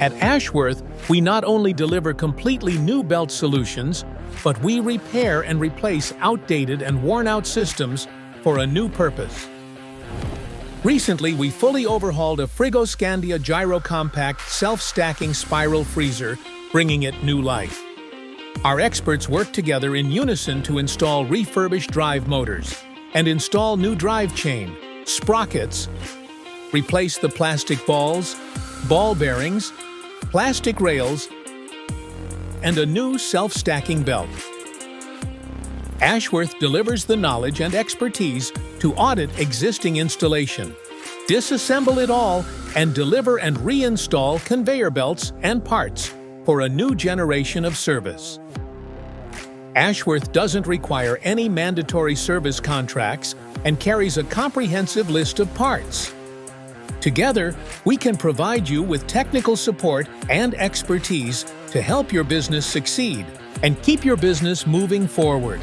At Ashworth, we not only deliver completely new belt solutions, but we repair and replace outdated and worn-out systems for a new purpose. Recently, we fully overhauled a Frigoscandia Gyro Compact self-stacking spiral freezer, bringing it new life. Our experts work together in unison to install refurbished drive motors and install new drive chain, sprockets, replace the plastic balls, ball bearings, plastic rails, and a new self-stacking belt. Ashworth delivers the knowledge and expertise to audit existing installation, disassemble it all, and deliver and reinstall conveyor belts and parts for a new generation of service. Ashworth doesn't require any mandatory service contracts and carries a comprehensive list of parts. Together, we can provide you with technical support and expertise to help your business succeed and keep your business moving forward.